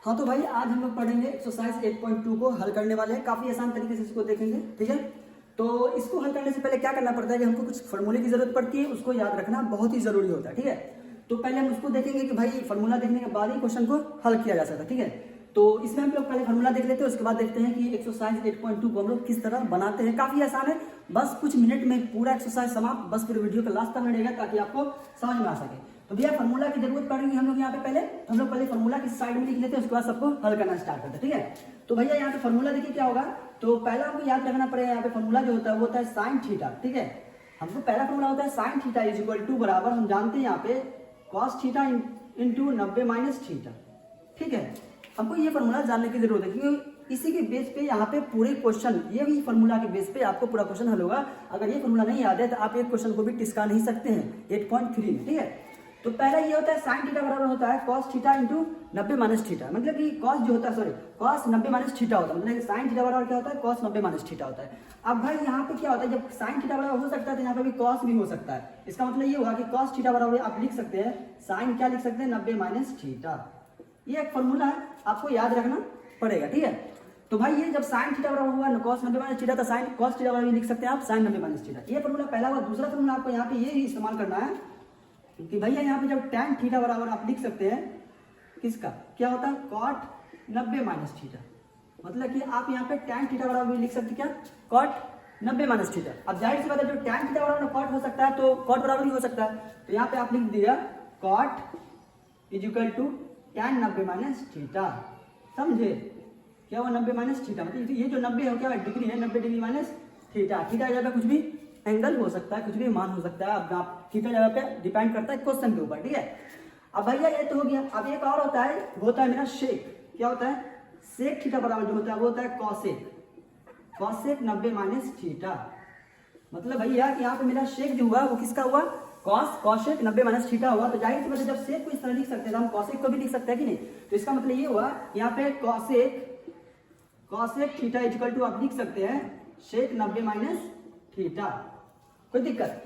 हाँ तो भाई आज हम लोग पढ़ेंगे एक्सरसाइज 8.2 को हल करने वाले हैं। काफी आसान तरीके से इसको देखेंगे, ठीक है। तो इसको हल करने से पहले क्या करना पड़ता है कि हमको कुछ फॉर्मूले की जरूरत पड़ती है, उसको याद रखना बहुत ही जरूरी होता है, ठीक है। तो पहले हम उसको देखेंगे कि भाई फॉर्मूला देखने के बाद ही क्वेश्चन को हल किया जा सकता है, ठीक है। तो इसमें हम लोग पहले फॉर्मूला देख लेते हैं, उसके बाद देखते हैं कि एक्सरसाइज 8.2 को हम लोग किस तरह बनाते हैं। काफी आसान है, बस कुछ मिनट में पूरा एक्सरसाइज समाप्त, बस फिर वीडियो का लास्ट तक रहेगा ताकि आपको समझ में आ सके। तो भैया फॉर्मूला की जरूरत पड़ेगी हम लोग यहाँ पे पहले, तो हम लोग पहले फॉर्मूला की साइड में लिख लेते हैं, उसके बाद सबको हल करना स्टार्ट करते हैं, ठीक है। तो भैया यहाँ पे फॉर्मूला देखिए क्या होगा। तो पहला हमको याद रखना पड़ेगा, यहाँ पे फॉर्मूला जो होता है वो होता है साइन थीटा, ठीक है। हमको पहला फॉर्मूला होता है sine theta is equal to बराबर, हम जानते हैं यहाँ पे cos theta into 90 minus theta, ठीक है। हमको ये फॉर्मूला जानने की जरूरत है क्योंकि इसी के बेस पे यहाँ पे पूरे क्वेश्चन, ये भी फॉर्मूला के बेस पे आपको पूरा क्वेश्चन हल होगा। अगर ये फॉर्मूला नहीं याद है तो आप एक क्वेश्चन को भी टिस्का नहीं सकते हैं 8.3 में, ठीक है। तो पहला ये होता है साइन थीटा बराबर होता है cos theta into 90 minus theta, मतलब कि कॉस जो होता है कॉस 90 माइनस थीटा होता है, मतलब साइन थीटा बराबर क्या होता है कॉस 90 माइनस थीटा होता है। अब भाई यहाँ पे क्या होता है, जब साइन थीटा बराबर हो सकता है तो यहाँ पे भी कॉस भी हो सकता है। इसका मतलब ये होगा कि कॉस थीटा बराबर आप लिख सकते हैं साइन क्या लिख सकते हैं 90 माइनस थीटा। ये एक फॉर्मूला है, आपको याद रखना पड़ेगा, ठीक है। तो भाई ये जब साइन थीटा बराबर हुआ ना कॉस 90 माइनस थीटा, तो साइन कॉस थीटा बराबर लिख सकते हैं आप साइन 90 माइनस थीटा। ये फॉर्मूला पहला हुआ। दूसरा फॉर्मूला आपको यहाँ पे ये ही इस्तेमाल करना है कि भैया यहाँ पे जब tan थीटा बराबर आप लिख सकते हैं किसका, क्या होता है cot 90 माइनस थीटा, मतलब कि आप यहाँ पे tan थीटा बराबर भी लिख सकते क्या cot 90 माइनस थीटा। अब जाहिर सी बात है जो tan थीटा बराबर cot हो सकता है तो cot बराबर ही हो सकता है, तो यहाँ पे आप लिख दिया cot is equal to tan 90 minus theta, समझे क्या हुआ 90 माइनस थीटा, मतलब ये जो 90 है क्या डिग्री है, 90 डिग्री माइनस थीटा। थीटा जगह कुछ भी एंगल हो सकता है, कुछ भी मान हो सकता है, अब आप थीटा जगह पे डिपेंड करता है क्वेश्चन के ऊपर, ठीक है। अब भैया ये तो हो गया। अब एक और होता है मेरा शेक, क्या होता है सेक थीटा बराबर जो होता है वो होता है कॉसेक 90 माइनस थीटा, मतलब भैया यहाँ पे मेरा शेक जो हुआ वो किसका हुआ कॉसेक 90 माइनस थीटा हुआ। तो जाहिर सी बात है जब सेक को इस तरह लिख सकते हैं तो हम कॉसेक को भी लिख सकते हैं कि नहीं। तो इसका मतलब ये हुआ यहाँ पे कॉसेक थीटा इक्वल टू आप लिख सकते हैं शेक 90 माइनस थीटा। कोई दिक्कत,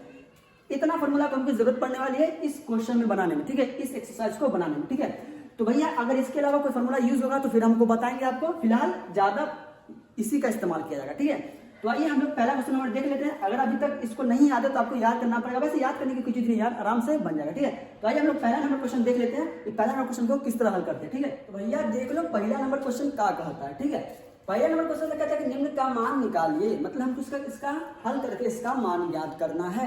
इतना फॉर्मूला को हमको जरूरत पड़ने वाली है इस क्वेश्चन में बनाने में, ठीक है, इस एक्सरसाइज को बनाने में, ठीक है। तो भैया अगर इसके अलावा कोई फॉर्मूला यूज होगा तो फिर हमको बताएंगे आपको, फिलहाल ज्यादा इसी का इस्तेमाल किया जाएगा, ठीक है। तो आइए हम लोग पहला क्वेश्चन नंबर देख लेते हैं। अगर अभी तक इसको नहीं याद है तो आपको याद करना पड़ेगा, वैसे याद करने की कुछ चीज नहीं यार, आराम से बन जाएगा, ठीक है। तो आइए हम लोग पहला नंबर क्वेश्चन देख लेते हैं कि पहला नंबर क्वेश्चन को किस तरह हल करते हैं, ठीक है। तो भैया देख लो पहला नंबर क्वेश्चन क्या कहता है, ठीक है। पहला नंबर क्वेश्चन में कहता है कि निम्न का मान निकालिए, मतलब हमको इसका हल करके इसका मान याद करना है।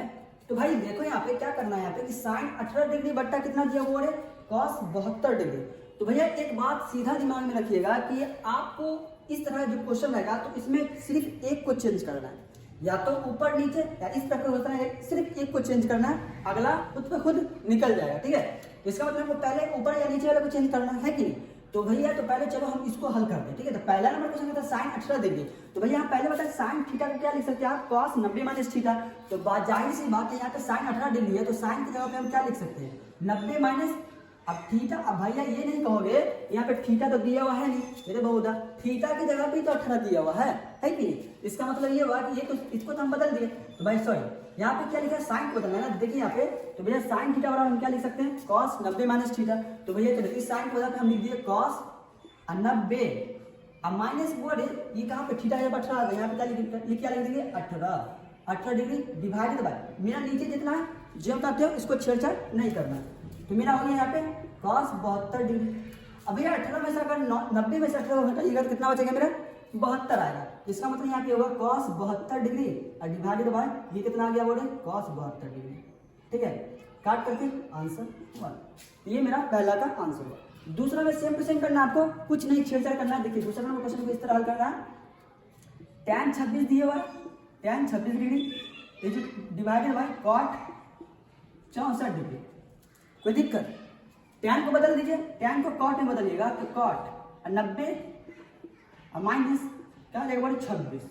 तो भाई देखो यहाँ पे क्या करना है, यहाँ पे कि साइन 18 डिग्री बट्टा कितना दिया हुआ है कॉस 72 डिग्री। तो भैया एक बात सीधा दिमाग में रखिएगा कि आपको इस तरह जो क्वेश्चन रहेगा तो इसमें सिर्फ एक को चेंज करना है, या तो ऊपर नीचे या इस तरह होता है, सिर्फ एक को चेंज करना है, अगला खुद पे खुद निकल जाएगा, ठीक है। तो इसका मतलब पहले ऊपर या नीचे वाले को चेंज करना है कि नहीं। तो भैया तो पहले चलो हम इसको हल करते हैं, ठीक है। तो पहला नंबर क्वेश्चन होता है साइन 18 डिग्री। तो भैया यहाँ पहले बताया साइन थीटा को क्या लिख सकते हैं आप कॉस 90 माइनस थीटा। तो जाहिर सी बात है यहाँ पे साइन 18 डिग्री है तो साइन की जगह पे हम क्या लिख सकते हैं 90 माइनस अब थीटा। अब भैया ये नहीं कहोगे यहाँ पे थीटा तो दिया हुआ है नहीं मेरे बहुधा, थीटा की जगह पे तो 18 दिया हुआ है कि नहीं। इसका मतलब ये हुआ कि ये तो इसको तो हम बदल दिए। तो भाई सॉरी यहाँ पे क्या लिखा है साइन को बदलना है, देखिए यहाँ पे। तो भैया साइन थीटा बराबर हम क्या लिख सकते हैं कॉस 90 माइनस थीटा। तो भैया चलो इस साइन को बदल हम लिख दिए कॉस 90, अब माइनस बोर्ड ये कहाँ पे थीटा जब 18 यहाँ पे क्या लिख देंगे 18 डिग्री डिवाइडेड बाय मेरा नीचे जितना है जो बताते हो इसको छेड़छाड़ नहीं करना। तो मेरा हो गया यहाँ पे cos 72 डिग्री। अब भैया 18 में से अगर 90 में से 18 घटाइएगा तो कितना बचेगा मेरा 72 आएगा। इसका मतलब यहाँ पे होगा cos 72 डिग्री और डिवाइडेड बाय ये कितना आ गया बोले cos 72 डिग्री, ठीक है। काट करके आंसर 1, ये मेरा पहला का आंसर हुआ। दूसरा में सेम टू सेम करना, आपको कुछ नहीं छेड़छाड़ करना है। देखिए दूसरा नंबर क्वेश्चन को इस तरह हल करना है, tan 26 दिए हुआ tan 26 degree divided by cot 64 degree. कोई दिक्कत, tan को बदल दीजिए, tan को cot में बदलिएगा तो cot 90 और माइनस क्या लगेगा बोले 26।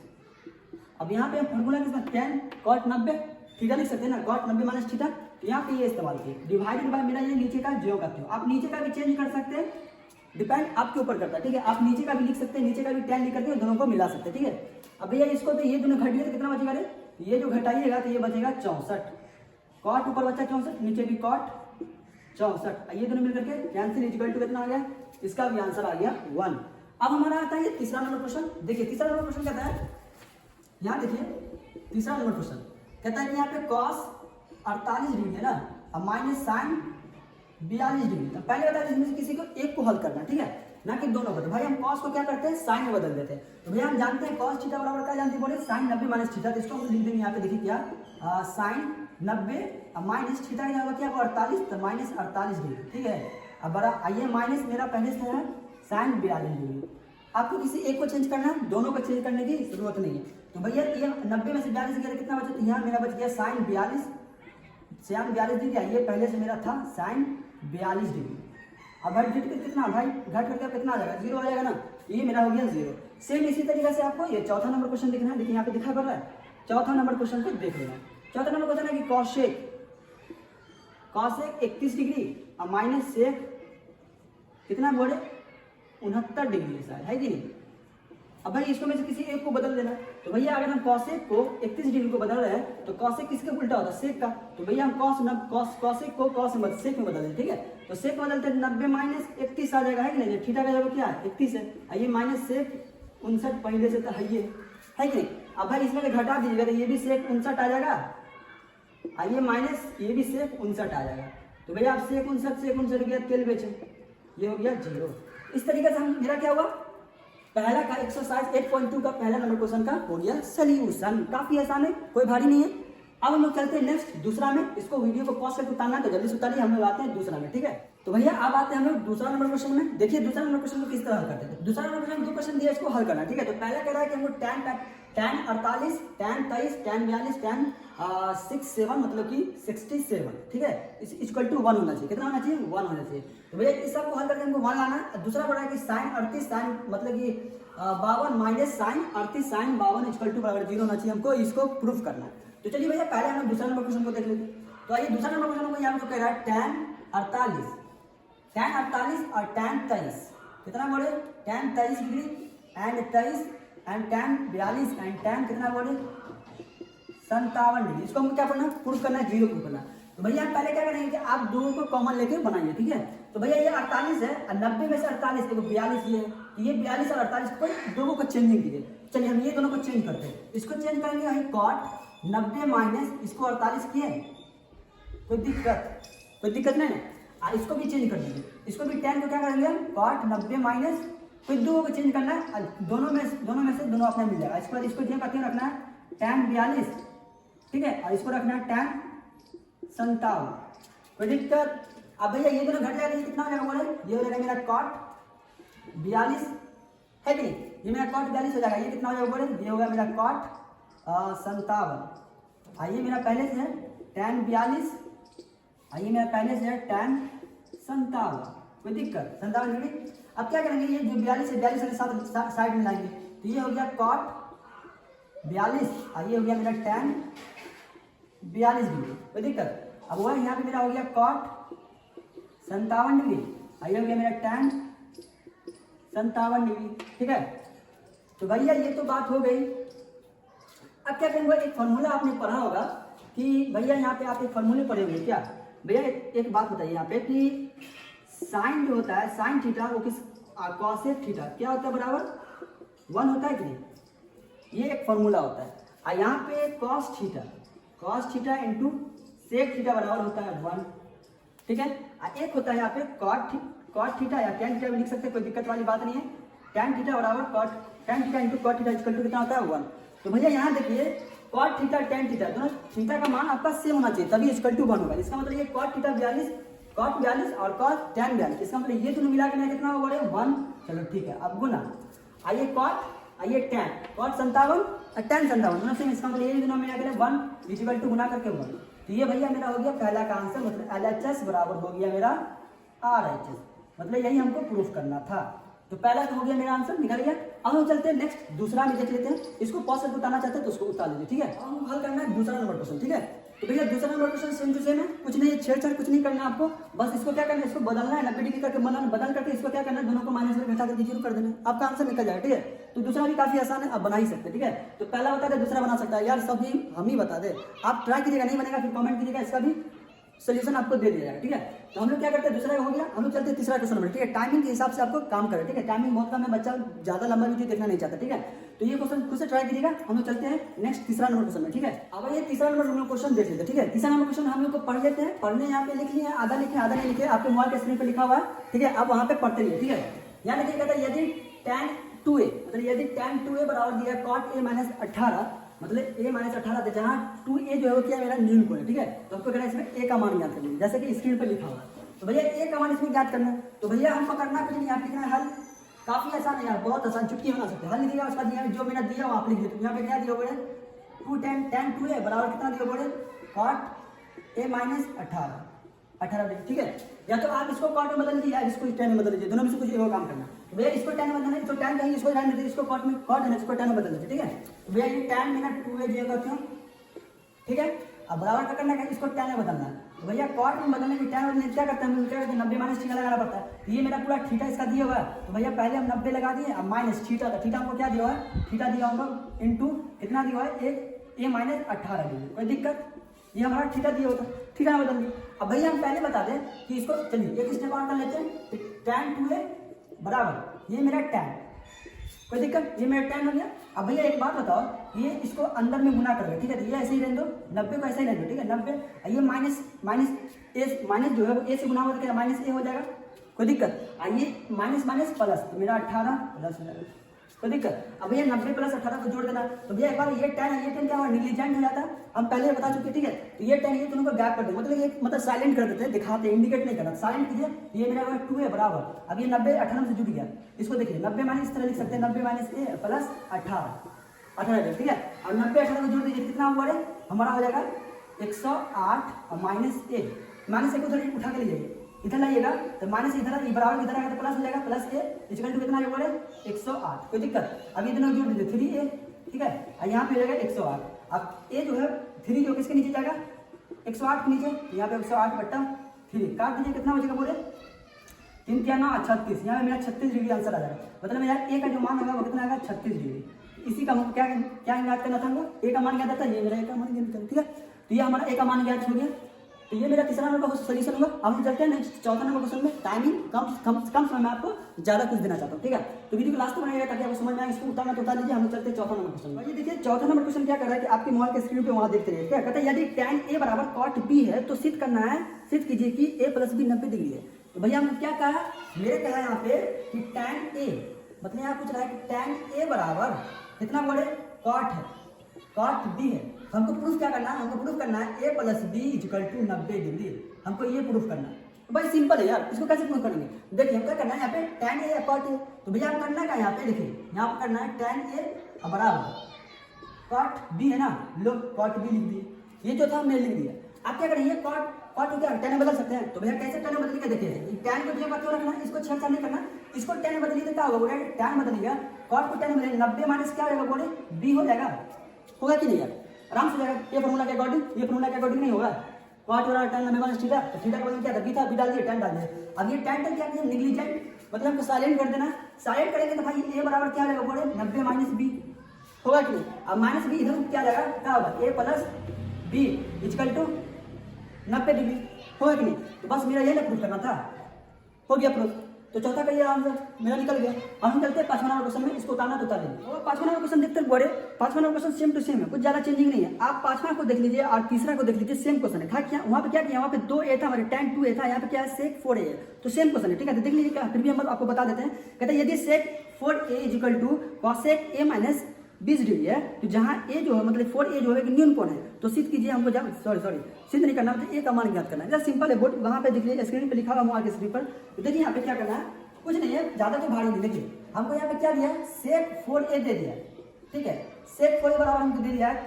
अब यहाँ पे फॉर्मूला किसमें tan cot 90 थीटा लिख सकते हैं ना, cot 90 माइनस थीटा। तो यहाँ पे ये इस्तेमाल किए डिवाइडेड बाय मेरा ये नीचे का जो करते हो आप नीचे का भी चेंज कर सकते हैं, डिपेंड आपके ऊपर करता है, ठीक है। आप नीचे का भी लिख सकते हैं, नीचे का भी tan लिख करके दोनों को मिला सकते हैं, ठीक है। अब भैया इसको तो ये दोनों घटिए तो कितना बचेगा रे, ये जो घटाइएगा तो ये बचेगा 64, cot ऊपर बचा 64 नीचे भी cot 64, ये दोनों मिलकर के कैंसिल इक्वल टू कितना आ गया इसका भी आंसर आ गया 1। अब हमारा आता है ये तीसरा नंबर क्वेश्चन। देखिए तीसरा नंबर क्वेश्चन कहता है, यहाँ देखिए तीसरा नंबर क्वेश्चन कहता है कि यहाँ पे कॉस 48 डिग्री है ना, अब माइनस साइन 42 डिग्री। तो पहले बता इसमें से किसी को एक को हल करना, ठीक है, ना कि दोनों को। तो भाई हम कॉस को क्या करते हैं, साइन में बदल देते हैं। तो भैया हम जानते हैं कॉस थीटा बराबर क्या जानते हैं, बोले साइन 90 माइनस थीटा। तो इसको हम लिख देंगे यहाँ पे, देखिए क्या साइन 90 माइनस थीटा क्या होगा, क्या 48, तो माइनस 48 डिग्री, ठीक है। अब बड़ा आइए माइनस मेरा पहले से है साइन 42 डिग्री। आपको किसी एक को चेंज करना है, दोनों को चेंज करने की जरूरत नहीं है। तो भैया ये 90 में से 42 गया कितना बचा, तो यहाँ मेरा बच गया साइन 42 डिग्री। ये पहले से मेरा था साइन 42 डिग्री। अब भाई घट के कितना, भाई घट करके कितना आ जाएगा, 0 आ जाएगा ना, ये मेरा हो गया 0। सेम इसी तरीके से आपको ये चौथा नंबर क्वेश्चन देखना है। देखिए यहाँ पे दिखाई पड़ रहा है, चौथा नंबर क्वेश्चन को देख लेना। चौथा नंबर क्वेश्चन है कि कॉसेक 31 डिग्री और माइनस सेक कितना बोले 69 डिग्री शायद, है कि नहीं। अब भाई इसको में से किसी एक को बदल देना। तो भैया अगर हम कॉसेक को 31 डिग्री को बदल रहे हैं तो कॉसेक किसके उल्टा होता है, सेक का। तो भैया हम कॉसेक को कॉस में सेक में बदल दें, ठीक है। तो सेक बदलते 90 माइनस 31 आ जाएगा, है कि नहीं। थीटा का जगह क्या है 31 है, ये माइनस सेक 59 पहले से तो है कि नहीं। अब भाई इसमें घटा दीजिएगा तो ये भी सेक 59 आ जाएगा, ये माइनस ये भी सेक 59 आ जाएगा। तो भैया आप सेक 59 गया तेल बेचे, ये हो गया 0। इस तरीके से हम मेरा क्या हुआ, पहला का एक्सरसाइज 8.2 का पहला नंबर क्वेश्चन का हो गया सॉल्यूशन। काफी आसान है, कोई भारी नहीं है। अब हम लोग चलते हैं नेक्स्ट दूसरा में। इसको वीडियो को पॉज करके उतारना तो जल्दी से उतारिए, हम लोग आते हैं दूसरा में, ठीक है। तो भैया अब आते हैं हम लोग दूसरा नंबर क्वेश्चन में। देखिए दूसरा नंबर क्वेश्चन को किस तरह हल करते हैं। दूसरा नंबर क्वेश्चन 2 क्वेश्चन दिया, इसको हल करना, ठीक है। तो पहला कह रहा है कि हमको tan 48, tan 23, tan 42, tan 67 मतलब कि 67, ठीक है, इक्वल टू 1 होना चाहिए। कितना होना चाहिए, 1 होना चाहिए। तो भैया इस सबको हल करके हमको 1 लाना है। दूसरा बोला है कि साइन 38 साइन मतलब कि 52 minus sine 38 sine 52 equal to बराबर 0 होना चाहिए, हमको इसको प्रूफ करना है। तो चलिए भैया पहले हम दूसरा नंबर क्वेश्चन को देख लेते हैं। तो आइए दूसरा नंबर क्वेश्चन को यहाँ पे कह रहा है tan 48 और tan 23 कितना बोले, tan 23 degree and 23 and tan 42 and tan कितना बोले 57 डिग्री। इसको हमको क्या करना है, प्रूफ करना है, 0 प्रूफ करना है। तो भैया पहले क्या करेंगे कि आप दोनों को कॉमन लेके बनाइए, ठीक है। तो भैया ये 48 है और 90 में से 48 देखो 42 ये है, ये 42 और 48 को दोनों को चेंजिंग कीजिए। चलिए हम ये दोनों को चेंज करते हैं। इसको चेंज करेंगे वही कॉट 90 माइनस इसको 48 किए, कोई दिक्कत नहीं है। इसको भी चेंज कर दीजिए, इसको भी tan को क्या करेंगे कॉट 90 माइनस कोई दो को चेंज करना है, दोनों में से दोनों अपने मिल जाएगा। इसके बाद इसको क्या रखना है tan 42, ठीक है, और इसको रखना है tan 57, कोई दिक्कत। अब भैया ये दोनों घट जाएगा, कितना हो जाएगा बोले, ये हो जाएगा मेरा कॉट 42, है कि नहीं, ये मेरा कॉट 42 हो जाएगा। ये कितना हो जाएगा बोले, ये होगा मेरा कॉट 57। आइए मेरा पहले से है tan 42, आइए मेरा पहले से है tan 57, कोई दिक्कत 57 डिग्री। अब क्या करेंगे, ये जो 42 है 42 के साथ साइड में लाएंगे, तो ये हो गया कॉट 42, आइए हो गया मेरा tan 42 डिग्री, कोई दिक्कत। अब वह यहाँ पे मेरा हो गया कॉट 57 डिग्री, आइए हो गया मेरा tan 57 डिग्री, ठीक है। तो भैया ये तो बात हो गई। अब क्या करेंगे, एक फॉर्मूला आपने पढ़ा होगा कि भैया यहाँ पे आप एक फॉर्मूले पढ़े होंगे क्या। भैया एक बात बताइए यहाँ पे कि साइन जो होता है साइन थीटा वो किस कॉसेक थीटा क्या होता है बराबर 1 होता है कि नहीं, ये एक फॉर्मूला होता है। और यहाँ पे cos theta into sec theta बराबर होता है 1, ठीक है। और एक होता है यहाँ पे कॉट थीटा या tan थीटा भी लिख सकते हैं, कोई दिक्कत वाली बात नहीं है। tan थीटा बराबर tan theta into cot theta equal to कितना होता है 1। तो भैया यहाँ देखिए कॉट थीटा tan थीटा दोनों थीटा का मान आपका सेम होना चाहिए, तभी इक्वल टू 1 होगा। इसका मतलब ये कॉट थीटा 42 और कॉट tan 42, इसका मतलब ये दोनों मिला के कितना होगा 1। चलो ठीक है, अब गुना, आइए कॉट आइए tan कॉट 57 और tan 57 दोनों सेम, इसका मतलब ये दोनों मिला के 1 इक्वल टू गुना करके 1। तो ये भैया मेरा हो गया पहला का आंसर, मतलब LHS बराबर हो गया मेरा RHS, मतलब यही हमको प्रूफ करना था। तो पहला तो हो गया मेरा आंसर, निकल गया। अब हम चलते हैं नेक्स्ट दूसरा में देख लेते हैं। इसको पॉज करके उतारना चाहते हैं तो उसको उतार लीजिए, ठीक है। अब हम हल करना है दूसरा नंबर क्वेश्चन, ठीक है। तो भैया दूसरा number question same to same है, कुछ नहीं है, छेड़छाड़ कुछ नहीं करना आपको, बस इसको क्या करना है, इसको बदलना है 90 डिग्री करके बदल करके इसको क्या करना है, दोनों को माइनस में घटा करके 0 कर देना है, आपका आंसर निकल जाएगा, ठीक है। तो दूसरा भी काफी आसान है, आप बना ही सकते हैं, ठीक है। तो पहला बता दे दूसरा बना सकता है यार, सभी हम ही बता दे, आप ट्राई कीजिएगा, नहीं बनेगा फिर कमेंट कीजिएगा, इसका भी सोल्यूशन आपको दे दिया जाएगा, ठीक है। तो हम लोग क्या करते हैं, दूसरा हो गया, हम लोग चलते हैं तीसरा क्वेश्चन नंबर, ठीक है। टाइमिंग के हिसाब से आपको काम करें, ठीक है। टाइमिंग बहुत कम है, बच्चा ज्यादा लंबा वीडियो देखना नहीं चाहता, ठीक है। तो ये क्वेश्चन खुद से ट्राई कीजिएगा। हम लोग चलते हैं नेक्स्ट तीसरा नंबर क्वेश्चन में, ठीक है। अब ये तीसरा नंबर हम लोग क्वेश्चन देख लेते हैं, ठीक है। तीसरा नंबर क्वेश्चन हम लोग को पढ़ लेते हैं। पढ़ने यहाँ पे लिख लिए, आधा लिखे आधा नहीं लिखे, आपके मोबाइल के स्क्रीन पे लिखा हुआ है, ठीक है। आप वहाँ पे पढ़ते रहिए, ठीक है। यहाँ लिखिए कहता है यदि tan 2a, मतलब यदि tan 2a बराबर दिया cot a माइनस 18, मतलब a माइनस 18 जहाँ 2a जो है वो क्या मेरा न्यून कोण है, ठीक है। तो हमको कहना है इसमें a का मान ज्ञात करना है, जैसे कि स्क्रीन पर लिखा हुआ है। तो भैया a का मान इसमें ज्ञात करना है। तो भैया हमको करना कुछ नहीं, आप लिखना है हल। काफी आसान है यार, बहुत आसान, चुटकी बना सकते हैं। हल लिखिएगा, उसका दिया जो मैंने दिया वो आप लिख दीजिए। यहाँ पे क्या दिया बोले 2tan 2a बराबर कितना दिया बोले cot a माइनस 18 डिग्री, ठीक है। या तो आप इसको कॉट में बदल दीजिए या इसको tan में बदल दीजिए, दोनों में से कुछ एक काम करना। भैया इसको tan में बदलना है, तो tan कहीं इसको रहने दीजिए, इसको कॉट में कॉट है, इसको tan में बदल दीजिए, ठीक है। भैया ये tan में ना 2a जो करते हो, ठीक है। अब बराबर का करना है, इसको tan में बदलना है। तो भैया कॉट में बदलने की tan बदलने क्या करते हैं हम, क्या करते हैं 90 माइनस थीटा लगाना पड़ता है। ये मेरा पूरा थीटा इसका दिया हुआ है, तो भैया पहले हम 90 लगा दिए, अब माइनस थीटा का, थीटा हमको क्या दिया हुआ है, थीटा दिया होगा इनटू कितना दिया हुआ है, एक a माइनस 18 डिग्री। कोई दिक्कत, ये हमारा थीटा दिया होता है, थीटा में बदल दिए। अब भैया हम पहले बता दें कि इसको, चलिए एक स्टेप और कर लेते हैं। tan 2a बराबर ये मेरा tan, कोई दिक्कत, ये मेरा tan हो गया। अब भैया एक बात बताओ, ये इसको अंदर में गुना कर दो, ठीक है। तो ये ऐसे ही रहने दो, 90 को ऐसे ही रहने दो, ठीक है। 90 ये माइनस जो है वो a से गुना होगा तो माइनस a हो जाएगा, कोई दिक्कत। ये माइनस माइनस प्लस, तो मेरा 18 प्लस हो जाएगा, कोई दिक्कत। अब भैया 90 प्लस 18 को जोड़ देना। तो भैया एक बार ये tan क्या हुआ, निग्लिजेंट हो जाता है, हम पहले बता चुके, ठीक है। तो ये tan ये दोनों को गैप कर दो, मतलब ये मतलब साइलेंट कर देते हैं, दिखाते हैं, इंडिकेट नहीं करना, साइलेंट कीजिए। ये मेरा 2a बराबर, अब ये 90 18 से जुड़ गया, इसको देखिए 90 माइनस इस तरह लिख सकते हैं, 90 माइनस a प्लस 18, ठीक है। और 90 18 को जोड़ दीजिए, कितना हुआ रे, हमारा हो जाएगा 108 और माइनस a को थोड़ी उठा के ले जाइए, इधर लाइएगा तो माइनस इधर बराबर इधर आएगा तो प्लस हो जाएगा, प्लस a इक्वल टू कितना बोले 108, कोई दिक्कत। अब ये दोनों जोड़ दीजिए 3a, ठीक है। और यहाँ पे हो जाएगा 108। अब a जो है 3 जो किसके नीचे जाएगा 108 के नीचे, यहाँ पे 108/3 काट दीजिए, कितना हो जाएगा बोले 3 3 9 36, यहाँ पे मेरा 36 डिग्री आंसर आ जाएगा। मतलब मेरा a का जो मान होगा वो कितना आएगा 36 डिग्री। इसी का हमको क्या ज्ञात करना था, हमको a का मान ज्ञात था, ये मेरा a का मान ज्ञात था, ठीक है। तो ये हमारा a का मान ज्ञात हो गया। तो ये मेरा तीसरा नंबर का सोल्यूशन होगा। अब हम चलते हैं नेक्स्ट चौथा नंबर क्वेश्चन में। टाइमिंग कम समय में आपको ज्यादा कुछ देना चाहता हूँ, ठीक है। तो वीडियो को लास्ट में बनाइएगा ताकि आपको समझ में आए, इसको उतारना तो उतार लीजिए। हम चलते हैं चौथा नंबर क्वेश्चन में। ये देखिए चौथा नंबर क्वेश्चन क्या कर रहा है कि आपके मोबाइल के स्क्रीन पे वहां देखते रहिए, क्या कहता है यदि tan a बराबर cot b है तो सिद्ध करना है, सिद्ध कीजिए कि a प्लस b 90 डिग्री है। तो भैया हमने क्या कहा, मेरे कहा यहाँ पे कि tan a, मतलब यहाँ पूछ रहा है कि tan a बराबर कितना बोले cot है, cot b है। हमको प्रूफ क्या करना है, हमको प्रूफ करना है a plus b equal to 90 degree, हमको ये प्रूफ करना है। तो भाई सिंपल है यार, इसको कैसे प्रूफ करेंगे, देखिए हम क्या करना है यहाँ पे tan a cot a, तो भैया करना क्या यहाँ पे देखिए, यहाँ पे करना है tan a बराबर cot b है ना, लोग cot b लिख दिए, ये जो था हमने लिख दिया। आप क्या करेंगे cot को क्या tan बदल सकते हैं, तो भैया कैसे tan बदल के देखिए, tan को जो बात रखना, इसको छेड़छाड़ नहीं करना, इसको tan बदलिए तो क्या होगा बोले tan बदलिएगा, cot को tan बदलिए 90 माइनस क्या होगा बोले b हो जाएगा, होगा कि नहीं यार, आराम से जाएगा। ये फॉर्मूला के अकॉर्डिंग, ये फॉर्मूला के अकॉर्डिंग नहीं होगा, cot वाला tan 90 माइनस थीटा, तो थीटा का मतलब क्या था, b था, b डाल दिए, tan डाल दिए। अब ये tan क्या किया, निग्लिजेंट, मतलब हमको साइलेंट कर देना, साइलेंट करेंगे तो भाई a बराबर क्या रहेगा बोले 90 माइनस b, होगा कि नहीं। अब माइनस b इधर क्या जाएगा, क्या होगा a plus b equal to 90 degree, होगा कि नहीं। तो बस मेरा ये ना प्रूफ करना था, हो गया प्रूफ। तो चौथा का ये आंसर मेरा निकल गया। अब हम चलते हैं पांचवा नंबर क्वेश्चन में, इसको उतारना तो उतार लेंगे। और पांचवा नंबर क्वेश्चन देखते हैं बड़े, पांचवा number question same to same है, कुछ ज्यादा चेंजिंग नहीं है। आप पांचवा को देख लीजिए और तीसरा को देख लीजिए, सेम क्वेश्चन है। क्या वहाँ पे क्या किया, वहाँ पे 2a था, हमारे tan 2a था, यहाँ पे क्या है sec 4a है, तो सेम क्वेश्चन है, ठीक है। तो देख लीजिए क्या, फिर भी हम आपको बता देते हैं। कहते हैं यदि sec 4a equal to cosec a minus 20 degree है, तो जहाँ a जो है मतलब 4a जो है कि न्यून कोण है, तो सिद्ध कीजिए। हमको जब सॉरी सिद्ध नहीं करना, मतलब a का मान ज्ञात करना है, सिंपल है। बोर्ड वहाँ पे देख लीजिए, स्क्रीन पे लिखा हुआ मोबाइल के स्क्रीन पर। तो देखिए यहाँ पे क्या करना है, कुछ नहीं है, ज्यादा तो भारी नहीं। देखिए हमको यहाँ पे क्या दिया, sec 4a दे दिया, ठीक है। sec 4a बराबर हमको दे दिया है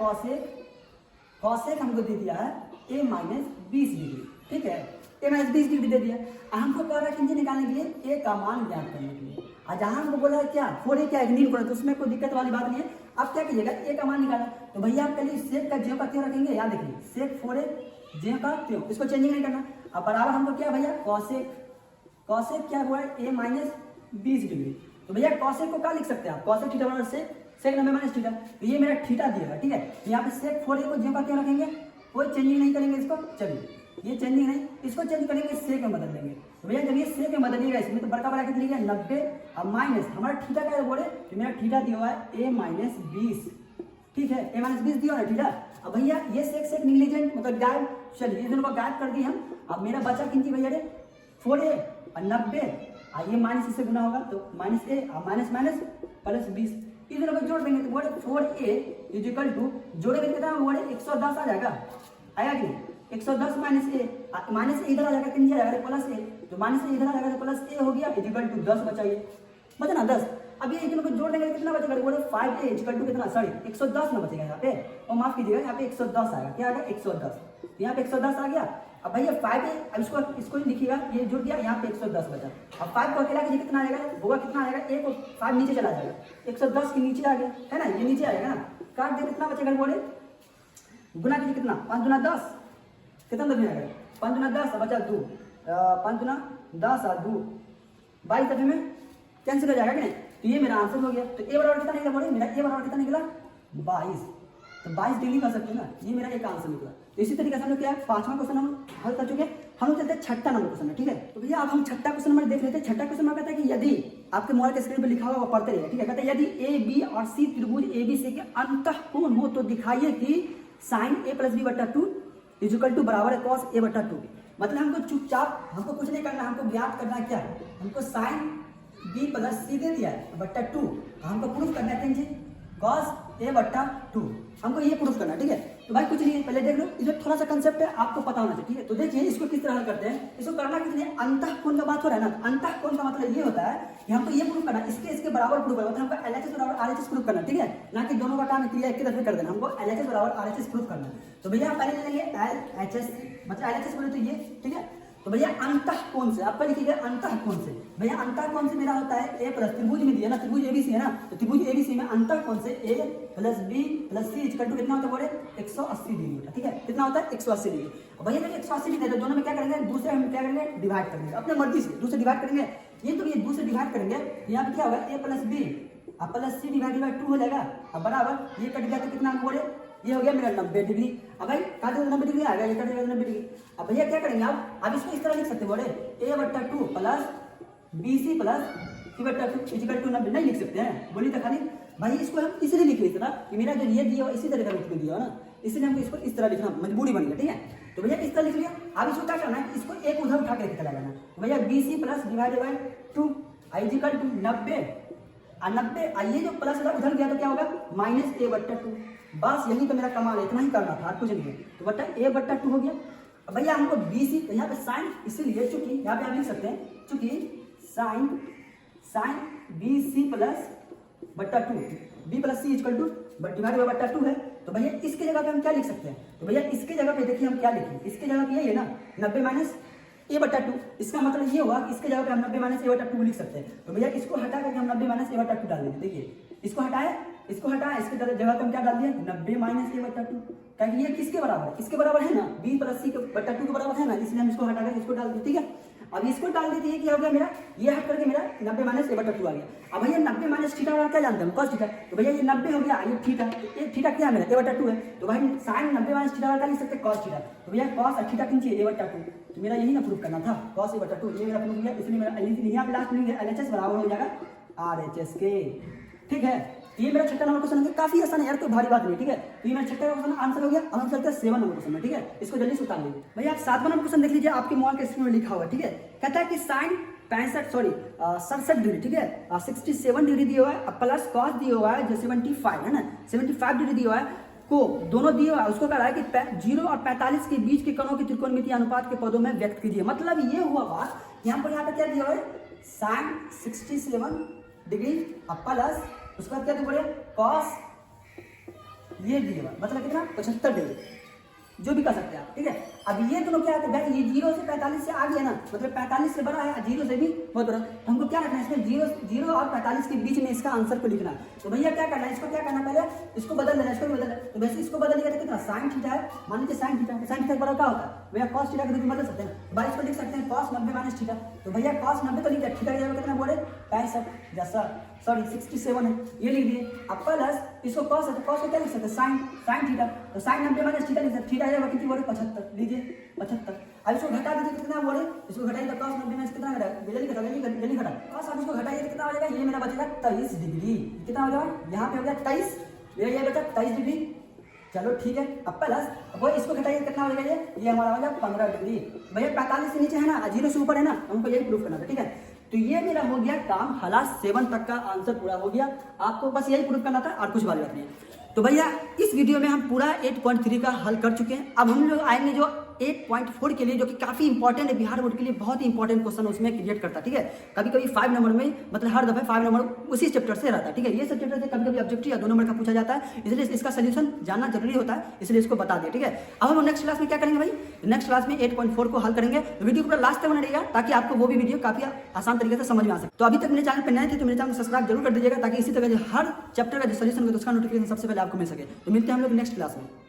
cosec हमको दे दिया है a माइनस 20 डिग्री, ठीक है, a माइनस 20 डिग्री दे दिया। हमको कह रहा है कि निकालने के लिए a का मान ज्ञात करने के लिए, और जहाँ हमको बोला है क्या 4a क्या है नील कोण, तो उसमें कोई दिक्कत वाली बात नहीं है। आप क्या कीजिएगा, a का मान निकालना, तो भैया आप पहले sec का ज्यों का त्यों रखेंगे, यहाँ देखिए sec 4a ज्यों का त्यों, इसको चेंजिंग नहीं करना। अब बराबर हमको क्या भैया cosec क्या हुआ है a माइनस 20 डिग्री, तो भैया cosec को क्या लिख सकते हैं आप, cosec थीटा बराबर sec 90 माइनस थीटा, तो ये मेरा थीटा दिया, ठीक है। यहाँ पे sec 4a को ज्यों का त्यों रखेंगे, कोई चेंजिंग नहीं करेंगे इसको। चलिए ये चेंजिंग नहीं, इसको चेंज करेंगे सेक में बदल देंगे। तो भैया जब ये सेक में बदलिएगा इसमें तो बड़का ब्रैकेट लिखिए 90 और माइनस हमारा थीटा क्या है बोले, तो मेरा थीटा दिया हुआ है a माइनस 20, ठीक है, a माइनस 20 दिया हुआ है थीटा। अब भैया ये सेक निग्लिजेंट मतलब गायब, चलिए ये दोनों को गायब कर दिए हम। अब मेरा बचा किंची भैया रे 4a और 90 और ये माइनस इससे गुना होगा तो माइनस a और माइनस माइनस प्लस 20, इस दोनों को जोड़ देंगे तो बोले 4a इज इक्वल टू जोड़ेंगे कितना बोले 110 आ जाएगा, आएगा कि 110 माइनस ए इधर आ जाएगा कितनी आ जाएगा प्लस ए, तो माइनस ए इधर आ जाएगा तो प्लस ए हो गया इक्वल टू 10 बचाइए, बचा ना 10। अब ये दोनों को जोड़ देंगे कितना बचेगा बोले 5a इक्वल टू कितना सॉरी 110 ना बचेगा यहाँ पे, और माफ कीजिएगा यहाँ पे 110 आएगा, क्या आएगा 110, यहाँ पे 110 आ गया। अब भैया 5a अब इसको लिखिएगा, ये जुड़ गया, यहाँ पे 110 बचा। अब 5 को अकेला कीजिए कितना आएगा होगा, कितना आएगा 1 और 5 नीचे चला जाएगा, 110 के नीचे आ गया है ना, ये नीचे आएगा ना, काट दे कितना बचेगा बोले गुना कीजिए कितना 5 गुना 10 कितना दफे आएगा 5 गुना 10 बचा 2, 5 गुना 10 और 2 22 दफे में कैंसिल हो जाएगा कि नहीं, तो ये मेरा आंसर हो गया। तो ए बराबर कितना निकला बोले, मेरा ए बराबर कितना निकला 22, तो 22 डिग्री कर सकते हैं ना, ये मेरा एक आंसर निकला। तो इसी तरीके से हम लोग क्या है 5वां क्वेश्चन हम हल कर चुके हैं, हम लोग चलते हैं 6ठा नंबर क्वेश्चन में, ठीक है। तो भैया अब हम 6ठा क्वेश्चन नंबर देख लेते हैं। 6ठा क्वेश्चन नंबर कहता है कि यदि आपके मोबाइल के स्क्रीन पर लिखा हुआ वो पढ़ते रहिए, ठीक है। कहता है यदि ए बी और सी त्रिभुज ए बी सी के अंतःकोण हो तो दिखाइए कि साइन ए प्लस बी बटा 2 इज इक्वल टू बराबर है कॉस ए बटा 2। मतलब हमको चुपचाप हमको कुछ नहीं करना, हमको ज्ञात करना क्या है, हमको साइन बी प्लस सी दे दिया है बट्टा 2, हमको प्रूफ करना है जी कॉस ए बट्टा 2, हमको ये प्रूफ करना है, ठीक है। तो भाई कुछ नहीं है, पहले देख लो, इसमें थोड़ा सा कंसेप्ट है आपको पता होना चाहिए, ठीक है। तो देखिए इसको किस तरह हल करते हैं, इसको करना किस लिए अंतःकोण का बात हो रहा है ना, अंतःकोण का मतलब ये होता है कि हमको ये प्रूफ करना इसके बराबर प्रूफ करना, मतलब हमको LHS बराबर RHS प्रूफ करना, ठीक है, ना कि दोनों का काम क्रिया एक तरफ कर देना, हमको LHS बराबर RHS प्रूफ करना। तो भैया पहले ले लेंगे LHS, मतलब LHS बोले तो ये, ठीक है। तो भैया अंतःकोण से आपका लिखिएगा अंतःकोण से, भैया अंतःकोण से मेरा होता है ए प्लस त्रिभुज में दिया ना, त्रिभुज एबीसी है ना, तो त्रिभुज एबीसी में अंतःकोण से A plus B plus C equal to कितना होता है बोले 180 डिग्री होता है, ठीक है। कितना होता है 180 डिग्री। भैया जब 180 डिग्री तो दोनों में क्या करेंगे, दूसरे हम क्या करेंगे डिवाइड करेंगे अपने मर्जी से, दूसरे डिवाइड करेंगे, ये तो ये दूसरे डिवाइड करेंगे, यहाँ पे क्या होगा ए प्लस बी अब प्लस सी डिवाइड बाई 2 हो जाएगा, अब बराबर ये कट गया तो कितना बोले ये हो गया मेरा 90 डिग्री। अब भाई काट 90 डिग्री आ गया, ये कट 90 डिग्री। अब भैया क्या करेंगे आप, अब इसको इस तरह लिख सकते बोले ए बट्टा 2 प्लस बी सी प्लस सी बट्टा 2 इक्वल टू 90 नहीं लिख सकते हैं, बोली तो खाली भाई इसको हम इसलिए लिख लेते ना कि मेरा जो ये दिया हुआ इसी तरह का लिख दिया ना, इसलिए हमको इसको इस तरह लिखना मजबूरी बन गया, ठीक है। तो भैया इस तरह लिख लिया, अब इसको क्या करना है, इसको एक उधर उठा के चला जाना, भैया B C plus divided by 2 equal to 90 और 90 ये जो प्लस उधर गया तो क्या होगा माइनस ए बट्टा 2, बस यही तो मेरा कमाल है, इतना ही करना था कुछ नहीं है। तो बट्टा ए बट्टा 2 हो गया। अब भैया हमको बी सी, तो यहाँ पे साइन इसीलिए चूंकि यहाँ पे आप लिख सकते हैं चूंकि साइन बी सी प्लस बट्टा 2 B plus C equal to divide by बट्टा 2 है, तो भैया इसके जगह पे हम क्या लिख सकते हैं, तो भैया इसके जगह पे देखिए हम क्या लिखें, इसके जगह पे यही है ना 90 माइनस ए बट्टा 2, इसका मतलब ये हुआ कि इसके जगह पे हम 90 माइनस ए बट्टा 2 लिख सकते हैं। तो भैया इसको हटा करके हम 90 माइनस ए बट्टा 2 डाल देंगे, देखिए इसको हटाए इसके जगह पे हम क्या डाल दिए 90 माइनस ए बट्टा 2, क्योंकि ये किसके बराबर है, इसके बराबर है ना, बी प्लस सी के बट्टा 2 के बराबर है ना, इसलिए हम इसको हटा करके इसको डाल दिए, ठीक है। अब इसको डाल देते हैं, क्या हो गया मेरा ये हट करके मेरा 90 माइनस ए बट्टा 2 आ गया। अब भैया 90 माइनस थीटा वाला क्या जानते हैं कॉस थीटा, तो भैया ये 90 हो गया, ये थीटा, तो ये थीटा क्या है मेरा ए बट्टा 2 है, तो भाई साइन 90 माइनस थीटा वाला क्या लिख सकते हैं कॉस थीटा, तो भैया कॉस और थीटा किन चाहिए ए बट्टा 2, तो मेरा यही ना प्रूफ करना था कॉस ए बट्टा 2, ये मेरा प्रूफ हो गया, इसलिए मेरा यहाँ पे लास्ट में LHS बराबर हो जाएगा RHS के, ठीक है। ये मेरा 6ठा नंबर क्वेश्चन है, काफी आसान है यार, कोई भारी बात नहीं, ठीक है। तो ये मेरा 6ठा क्वेश्चन आंसर हो गया। अब हम चलते हैं 7 नंबर क्वेश्चन में, ठीक है, इसको जल्दी से उतार लीजिए। भैया आप 7वां नंबर क्वेश्चन देख लीजिए, आपके मोबाइल के स्क्रीन में लिखा हुआ है, ठीक है। कहता है कि साइन 67 डिग्री, ठीक है, 67 डिग्री दिया हुआ है, प्लस कॉस दिया हुआ है जो 75 है ना, 75 डिग्री दिया हुआ है को दोनों दिए हुआ है, उसको कह रहा है कि 0 और 45 के बीच के कणों की त्रिकोणमितीय अनुपात के पदों में व्यक्त कीजिए। मतलब ये हुआ बात यहाँ पे क्या दिया हुआ है साइन 67 डिग्री प्लस उसके बाद क्या दिया कॉस ये दिया हुआ, मतलब कितना 75 डिग्री, जो भी कर सकते हैं आप, ठीक है। अब ये दोनों क्या है, ये 0 से 45 से आ गया ना, मतलब 45 से बड़ा है, 0 से भी बहुत बड़ा, तो हमको क्या रखना है इसमें 0 और 45 के बीच में इसका आंसर को लिखना है। तो भैया क्या करना है, इसको क्या करना पहले इसको बदल देना, इसको भी बदल, तो वैसे इसको बदलिएगा तो कितना साइन थीटा है, मान लीजिए साइन थीटा बड़ा क्या होता है भैया कॉस थीटा के रूप में बदल सकते हैं, भाई इसको लिख सकते हैं कॉस 90 माइनस थीटा, तो भैया कॉस 90 तो लिख दिया, थीटा की जगह कितना बोले 65 जैसा सॉरी 67 है, ये लिख दिए। अब प्लस इसको कॉस है तो कॉस को क्या लिख सकते हैं साइन थीटा, तो साइन 90 माइनस थीटा लिख सकते, थीटा जाएगा कितनी बोले 75, लीजिए है 75। अब इसको घटा दीजिए तो कितना बोले, इसको घटाइए तो cos 90 में कितना घटा, जल्दी घटा। cos अब इसको घटाइए तो कितना हो जाएगा, ये मेरा बचेगा 23 डिग्री। कितना हो जाएगा, यहाँ पे हो गया 23, मेरा ये बचा 23 डिग्री। चलो ठीक है, अब प्लस अब इसको घटाइए कितना हो जाएगा, ये हमारा हो जाएगा 15 डिग्री। भैया 45 से नीचे है ना, 0 से ऊपर है ना, हमको यही प्रूफ करना था। ठीक है, तो ये मेरा हो गया काम, क्लास 7 तक का आंसर पूरा हो गया। आपको बस यही प्रूफ करना था और कुछ बात नहीं है। तो भैया इस वीडियो में हम पूरा 8.3 का हल कर चुके हैं। अब हम लोग आएंगे जो 8.4 के लिए, जो कि काफी इंपॉर्टेंट है, बिहार बोर्ड के लिए बहुत ही इंपॉर्टेंट क्वेश्चन उसमें क्रिएट करता है। ठीक है, कभी कभी 5 नंबर में, मतलब हर दफे 5 नंबर उसी चैप्टर से रहता है। ठीक है, ये सब चैप्टर से कभी कभी ऑब्जेक्टिव या 2 नंबर का पूछा जाता है, इसलिए इसका सोल्यूशन जानना जरूरी होता है, इसलिए इसको बता दें। ठीक है, अब हम नेक्स्ट क्लास में क्या करेंगे भाई, नेक्स्ट क्लास में 8.4 को हल करेंगे। तो वीडियो को पूरा लास्ट तक बना रहिएगा ताकि आपको वो भी वीडियो काफी आसान तरीके से समझ में आ सके। तो अभी तक मेरे चैनल पर नए थे तो मेरे चैनल को सब्सक्राइब जरूर कर दीजिएगा ताकि इसी तरह हर चैप्टर का जो सोल्यूशन होगा उसका नोटिफिकेशन सबसे पहले आपको मिल सके। तो मिलते हैं हम लोग नेक्स्ट क्लास में।